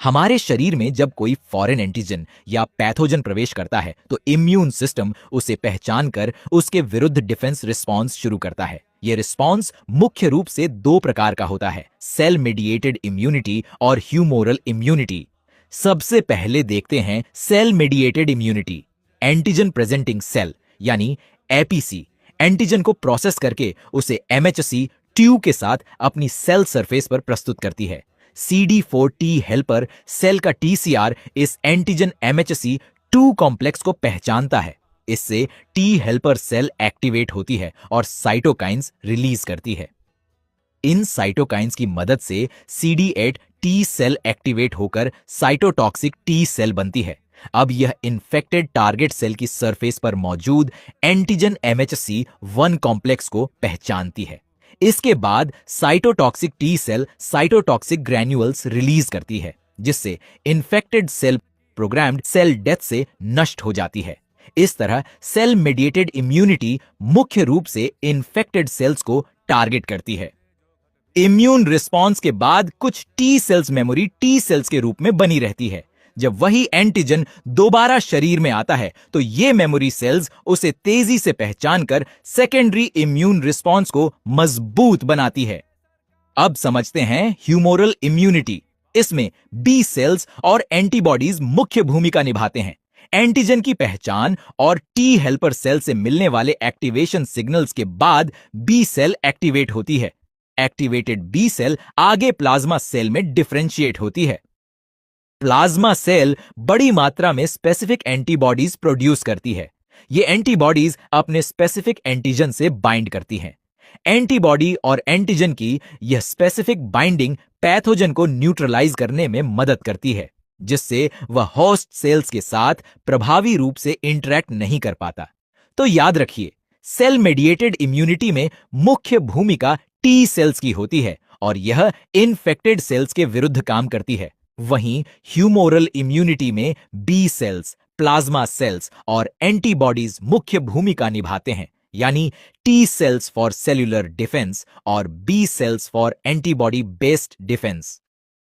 हमारे शरीर में जब कोई फॉरेन एंटीजन या पैथोजन प्रवेश करता है तो इम्यून सिस्टम उसे पहचान कर उसके विरुद्ध डिफेंस रिस्पॉन्स शुरू करता है। यह रिस्पॉन्स मुख्य रूप से दो प्रकार का होता है, सेल मेडिएटेड इम्यूनिटी और ह्यूमोरल इम्यूनिटी। सबसे पहले देखते हैं cell mediated immunity. Antigen presenting cell यानी एपीसी एंटीजन को प्रोसेस करके उसे एमएचसी ट्यू के साथ अपनी सेल सरफेस पर प्रस्तुत करती है। CD4 टी हेल्पर सेल का टीसीआर इस एंटीजन एमएचसी 2 कॉम्प्लेक्स को पहचानता है। इससे टी हेल्पर सेल एक्टिवेट होती है और साइटोकाइंस रिलीज करती है। इन साइटोकाइंस की मदद से CD8 टी सेल एक्टिवेट होकर साइटोटॉक्सिक टी सेल बनती है। अब यह इन्फेक्टेड टारगेट सेल की सरफेस पर मौजूद एंटीजन एमएचसी 1 कॉम्प्लेक्स को पहचानती है। इसके बाद cytotoxic T cell cytotoxic granules release करती है, जिससे infected cell programmed cell death से नष्ट हो जाती है। इस तरह सेल मेडिएटेड इम्यूनिटी मुख्य रूप से इन्फेक्टेड सेल्स को टारगेट करती है। इम्यून रिस्पॉन्स के बाद कुछ T cells memory T cells के रूप में बनी रहती है। जब वही एंटीजन दोबारा शरीर में आता है तो ये मेमोरी सेल्स उसे तेजी से पहचानकर सेकेंडरी इम्यून रिस्पॉन्स को मजबूत बनाती है। अब समझते हैं ह्यूमोरल इम्यूनिटी। इसमें बी सेल्स और एंटीबॉडीज मुख्य भूमिका निभाते हैं। एंटीजन की पहचान और टी हेल्पर सेल से मिलने वाले एक्टिवेशन सिग्नल्स के बाद बी सेल एक्टिवेट होती है। एक्टिवेटेड बी सेल आगे प्लाज्मा सेल में डिफरेंशिएट होती है। प्लाज्मा सेल बड़ी मात्रा में स्पेसिफिक एंटीबॉडीज प्रोड्यूस करती है। ये एंटीबॉडीज अपने स्पेसिफिक एंटीजन से बाइंड करती हैं। एंटीबॉडी और एंटीजन की यह स्पेसिफिक बाइंडिंग पैथोजन को न्यूट्रलाइज करने में मदद करती है, जिससे वह होस्ट सेल्स के साथ प्रभावी रूप से इंटरैक्ट नहीं कर पाता। तो याद रखिए, सेल मेडिएटेड इम्यूनिटी में मुख्य भूमिका टी सेल्स की होती है और यह इन्फेक्टेड सेल्स के विरुद्ध काम करती है। वहीं ह्यूमोरल इम्यूनिटी में बी सेल्स, प्लाज्मा सेल्स और एंटीबॉडीज मुख्य भूमिका निभाते हैं, यानी T cells for cellular defence और B cells for antibody based defence.